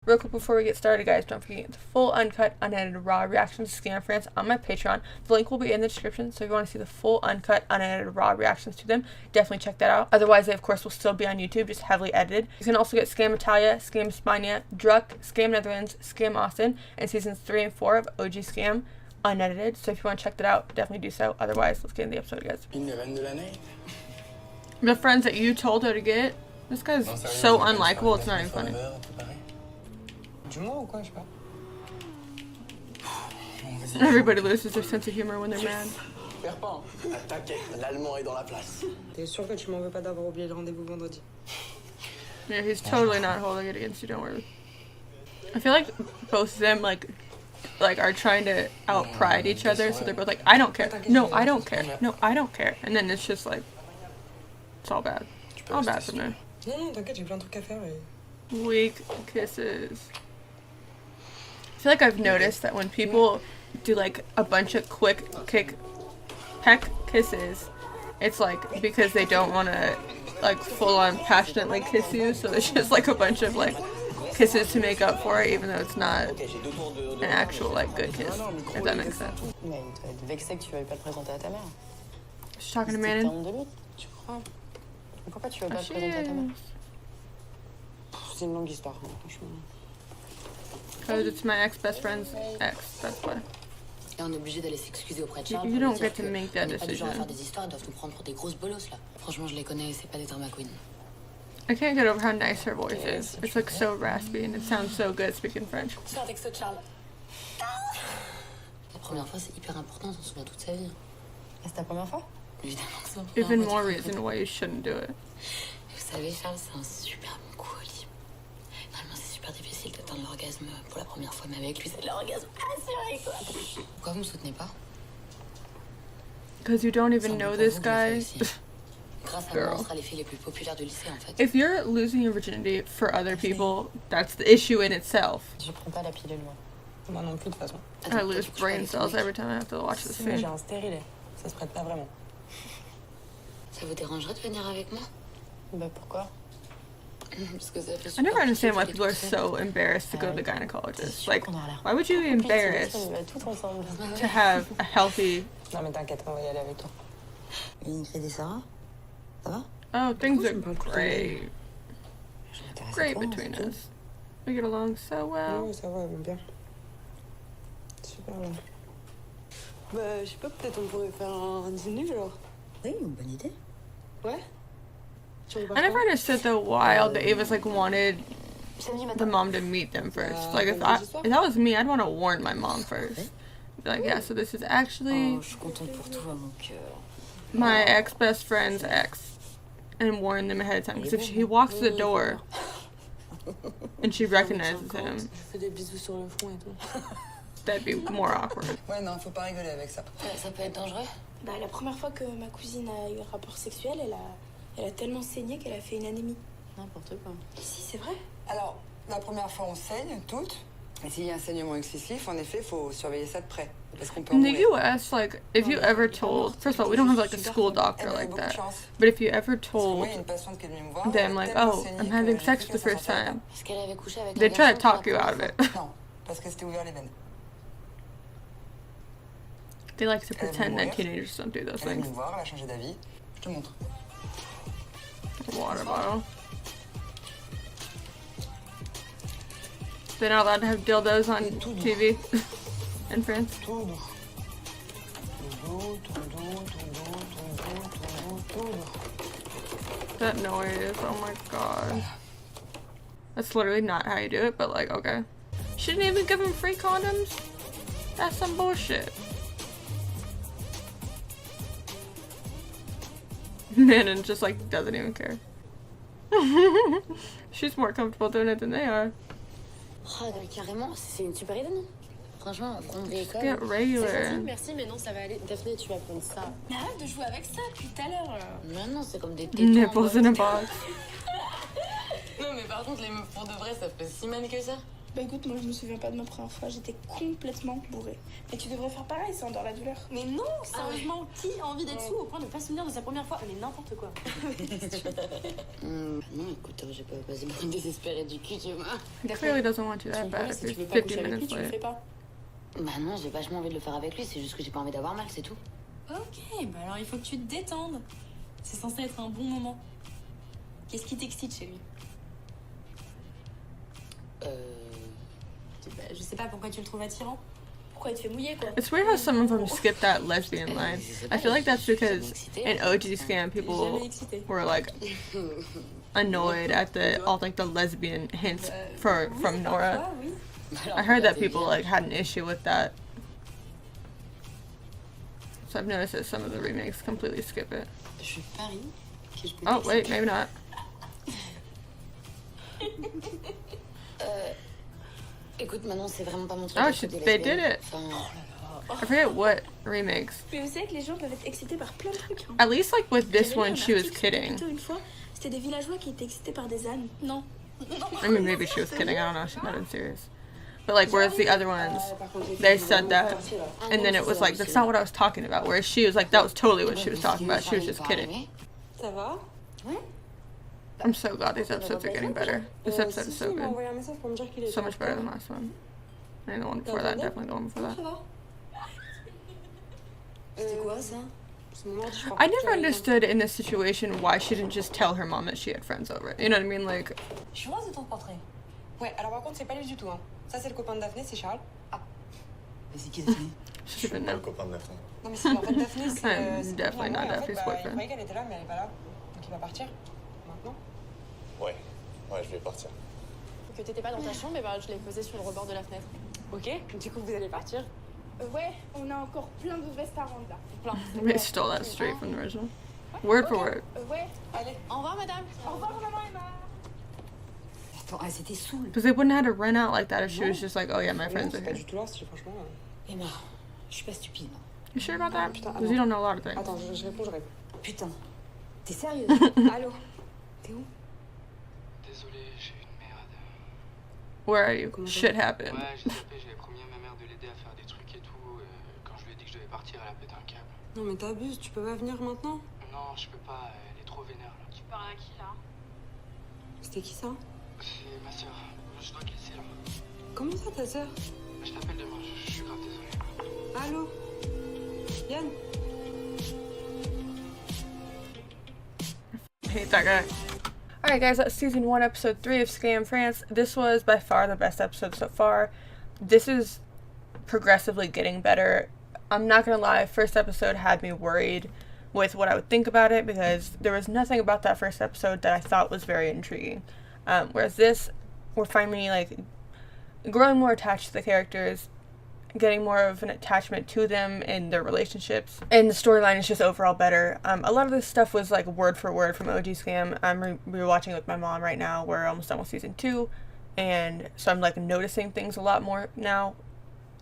Real quick before we get started, guys, don't forget the full, uncut, unedited, raw reactions to Scam France on my Patreon. The link will be in the description, so if you want to see the full, uncut, unedited, raw reactions to them, definitely check that out. Otherwise, they, of course, will still be on YouTube, just heavily edited. You can also get Scam Italia, Scam Spania, Druck, Scam Netherlands, Scam Austin, and seasons 3 and 4 of OG Scam unedited. So if you want to check that out, definitely do so. Otherwise, let's get in the episode, guys. The friends that you told her to get, this guy's so unlikable, it's not even funny. Everybody loses their sense of humor when they're mad. Yeah, he's totally not holding it against you, don't worry. I feel like both of them like are trying to out pride each other, so they're both like, I don't care. No, I don't care. No, I don't care. And then it's just like, it's all bad. All bad from there. Weak kisses. I feel like I've noticed that when people do like a bunch of quick peck kisses, it's like because they don't want to like full on passionately kiss you, so it's just like a bunch of like kisses to make up for it, even though it's not an actual like good kiss, if that makes sense. She's talking to Manon. Because it's my ex-best friend's ex, that's why. You don't get to make that decision. I can't get over how nice her voice is. It's like so raspy and it sounds so good speaking French. Even more reason why you shouldn't do it. Because you don't even know this guy. Girl. If you're losing your virginity for other people, that's the issue in itself. I lose brain cells every time I have to watch this scene. I never understand why people are so embarrassed to go to the gynecologist. Like, why would you be embarrassed to have a healthy... Oh, things are great. Great between us. We get along so well. I never understood though why all the Avas like wanted the mom to meet them first. Like if that was me, I'd want to warn my mom first. Be like, yeah, so this is actually my ex-best friend's ex, and warn them ahead of time. Because if he walks to the door and she recognizes him, that'd be more awkward. Ça peut être dangereux. La première fois que ma cousine a eu un rapport sexuel, elle a tellement saigné qu'elle a fait une anémie. N'importe quoi. Si, c'est vrai. Alors, la première fois, on saigne toutes. Et s'il y a un saignement excessif, en effet, il faut surveiller ça de près. Parce qu'on peut in the US, like, if you ever told... First of all, we don't have, like, a school doctor like that. But if you ever told them, like, oh, I'm having sex for the first time, they try to talk you out of it. They like to pretend that teenagers don't do those things. Water bottle. They're not allowed to have dildos on TV in France. That noise, oh my god. That's literally not how you do it, but like, okay. She didn't even give him free condoms? That's some bullshit. Manon just like doesn't even care. She's more comfortable doing it than they are. Carrément, c'est une super idée, non? Franchement, prendre des écoles. Get regular. C'est facile, merci, mais non, ça va aller. Daphné, tu vas prendre ça. Mais arrête de jouer avec ça depuis tout à l'heure. Non, c'est comme des tétons. Nipples in a box. Non, mais par contre, les meufs pour de vrai, ça fait si mal que ça. Bah écoute, moi je me souviens pas de ma première fois, j'étais complètement bourrée. Mais tu devrais faire pareil, ça endort la douleur. Mais non, sérieusement, qui a envie d'être sous au point de pas se souvenir de sa première fois? Mais n'importe quoi. Non, écoute, j'ai pas passé me désespérer du cul, tu vois. He clearly doesn't want to that bad if Si tu veux it's pas 50 coucher avec lui, minutes tu le late. fais pas. Bah non, j'ai vachement envie de le faire avec lui, c'est juste que j'ai pas envie d'avoir mal, c'est tout. Ok, bah alors il faut que tu te détendes. C'est censé être un bon moment. Qu'est-ce qui t'excite chez lui? Bah, je sais pas pourquoi tu le trouves attirant. Pourquoi il te fait mouiller, quoi? It's weird how some of them skip that lesbian line. I feel like that's because in OG Scam people Jamais excité. were like annoyed at the all like the lesbian hints from Nora. Ah oui. I heard that people like had an issue with that. So I've noticed that some of the remakes completely skip it. Je parie que je peux Oh wait, maybe not. Écoute, maintenant c'est vraiment pas mon truc. Oh, they did it. I forget what remakes. Mais vous savez que les gens peuvent être excités par plein de trucs. Hein. At least like with this J'avais lu one, un she was article, kidding. plutôt une fois, c'était des villageois qui étaient excités par des ânes. Non. I mean, maybe she was kidding. I don't know. She's not been serious. But like, whereas the other ones, they said that, and then it was like, that's not what I was talking about. Whereas she was like, that was totally what she was talking about. She was just kidding. Ça va? I'm so glad these episodes are getting better. This episode is so Il m'a good. envoyé un message pour me dire qu'il était So en much better retard. than last one. And the one before that, definitely the one before that. Ça va? C'était quoi ça? C'est mon ordi, je crois. I never understood in this situation why she didn't just tell her mom that she had friends over. You know what I mean? Like, Je suis heureuse de ton portrait. Ouais, alors par contre, c'est pas lui du tout. Hein. Ça, c'est le copain de Daphné, c'est Charles. Mais c'est qui Daphné? she should have Le known. copain de Daphné. Non, mais c'est en fait Daphné, c'est. I'm c'est definitely moi, not et en fait, Daphne's il boyfriend. croyait qu'elle était là, mais elle est pas là. Donc il va partir. Maintenant. Ouais, je vais partir. Que t'étais pas dans ta chambre, et bah je l'ai posé sur le rebord de la fenêtre. Ok, du coup, vous allez partir. Ouais, on a encore plein de vestes à rendre là. Plein. They stole that straight from the original. Word for word. Ouais, Allez. Au revoir, madame. au revoir maman Emma. Attends, elle s'était saoule. Because they wouldn't have had to run out like that if she was just like, oh yeah, my Non, friends are c'est pas here. du tout là, franchement. Emma, je suis pas stupide. You sure about that? Putain, Because you don't know a lot of things. Attends, je réponds. Putain, t'es sérieuse? Allô? T'es où? Désolé, j'ai eu une merde. Where are you? Comment ça? Shit happened. Ouais, j'ai zappé, j'avais promis à ma mère de l'aider à faire des trucs et tout. Quand je lui ai dit que je devais partir, elle a pété un câble. Non, mais t'abuses, tu peux pas venir maintenant? Non, je peux pas, elle est trop vénère là. Tu parles à qui là? C'était qui ça? C'est ma soeur. Je dois te laisser là. Comment ça, ta sœur? Je t'appelle demain, je suis grave désolé. Allô? Yann? I hate that guy. Alright guys, that's season 1, episode 3 of Scam France. This was by far the best episode so far. This is progressively getting better. I'm not gonna lie, first episode had me worried with what I would think about it because there was nothing about that first episode that I thought was very intriguing. Whereas this, we're finally like growing more attached to the characters, getting more of an attachment to them and their relationships, and the storyline is just overall better. A lot of this stuff was like word for word from OG Scam. I'm rewatching with my mom right now. We're almost done with season 2, and so I'm like noticing things a lot more now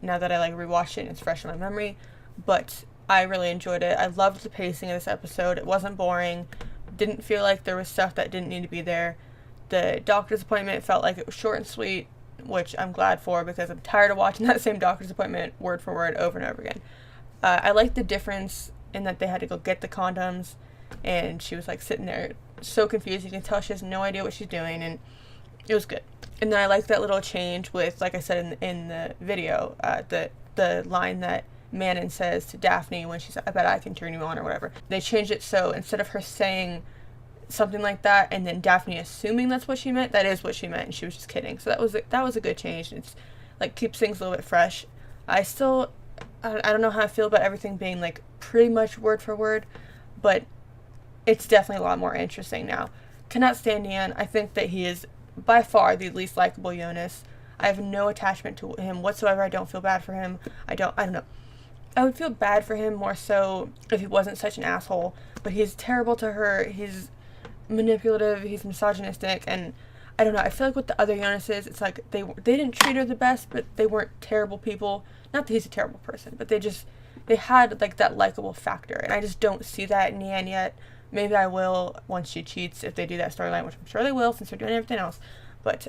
that I like rewatched it and it's fresh in my memory. But I really enjoyed it. I loved the pacing of this episode. It wasn't boring. Didn't feel like there was stuff that didn't need to be there. The doctor's appointment felt like it was short and sweet, which I'm glad for because I'm tired of watching that same doctor's appointment word for word over and over again. I liked the difference in that they had to go get the condoms, and she was like sitting there so confused. You can tell she has no idea what she's doing, and it was good. And then I liked that little change with, like I said in the video, the line that Manon says to Daphne when she's, I bet I can turn you on or whatever. They changed it so instead of her saying something like that and then Daphne assuming that's what she meant, that is what she meant and she was just kidding. So that was a good change. It's like keeps things a little bit fresh. I don't know how I feel about everything being like pretty much word for word, but it's definitely a lot more interesting now. Cannot stand Ian. I think that he is by far the least likable Jonas. I have no attachment to him whatsoever. I don't feel bad for him. I don't know. I would feel bad for him more so if he wasn't such an asshole, but he's terrible to her. He's manipulative, he's misogynistic, and I don't know, I feel like with the other Jonases, it's like they didn't treat her the best, but they weren't terrible people. Not that he's a terrible person, but they had like that likable factor, and I just don't see that in Yan yet. Maybe I will once she cheats if they do that storyline, which I'm sure they will since they're doing everything else. but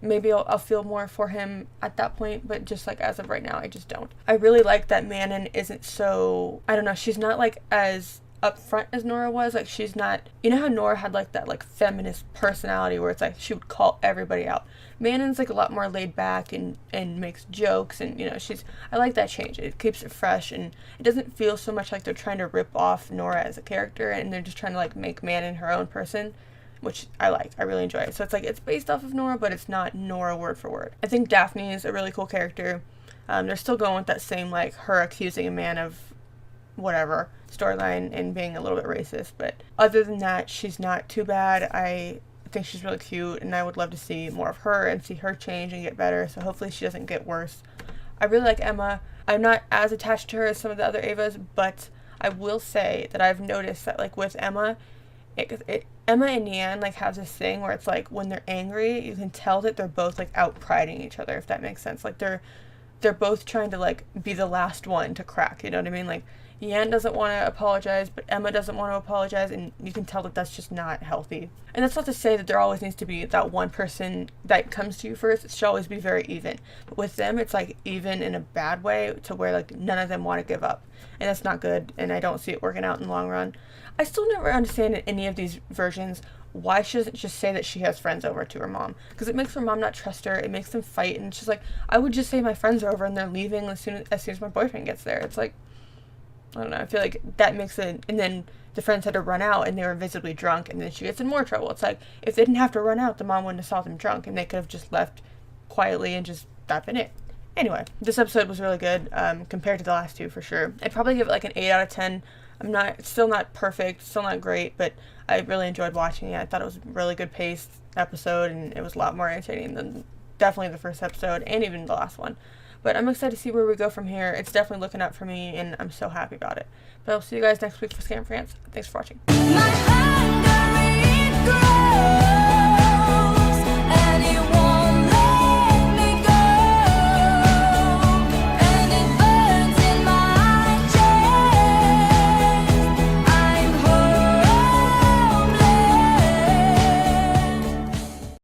maybe I'll feel more for him at that point, but just like as of right now, I just don't. I really like that Manon isn't so, I don't know, she's not like as upfront as Nora was. Like, she's not, you know how Nora had like that like feminist personality where it's like she would call everybody out. Manon's like a lot more laid back and makes jokes, and you know, I like that change. It keeps it fresh, and it doesn't feel so much like they're trying to rip off Nora as a character and they're just trying to like make Manon her own person, which I like. I really enjoy it. So it's like it's based off of Nora, but it's not Nora word for word. I think Daphne is a really cool character. They're still going with that same like her accusing a man of whatever storyline and being a little bit racist, but other than that, she's not too bad. I think she's really cute, and I would love to see more of her and see her change and get better, so hopefully she doesn't get worse. I really like Emma. I'm not as attached to her as some of the other Avas, but I will say that I've noticed that like with Emma, Emma and Neanne like have this thing where it's like when they're angry, you can tell that they're both like out priding each other, if that makes sense. Like they're both trying to like be the last one to crack, you know what I mean? Like Yan doesn't want to apologize, but Emma doesn't want to apologize, and you can tell that that's just not healthy. And that's not to say that there always needs to be that one person that comes to you first. It should always be very even. But with them, it's like even in a bad way to where like none of them want to give up. And that's not good, and I don't see it working out in the long run. I still never understand in any of these versions why she doesn't just say that she has friends over to her mom, because it makes her mom not trust her. It makes them fight, and it's just like, I would just say my friends are over and they're leaving as soon as my boyfriend gets there. It's like, I don't know, I feel like that makes it, and then the friends had to run out and they were visibly drunk, and then she gets in more trouble. It's like, if they didn't have to run out, the mom wouldn't have saw them drunk, and they could have just left quietly and just that been it. Anyway, this episode was really good compared to the last two for sure. I'd probably give it like an 8 out of 10. It's still not perfect, still not great, but I really enjoyed watching it. I thought it was a really good paced episode, and it was a lot more entertaining than definitely the first episode and even the last one. But I'm excited to see where we go from here. It's definitely looking up for me, and I'm so happy about it. But I'll see you guys next week for Scam France. Thanks for watching.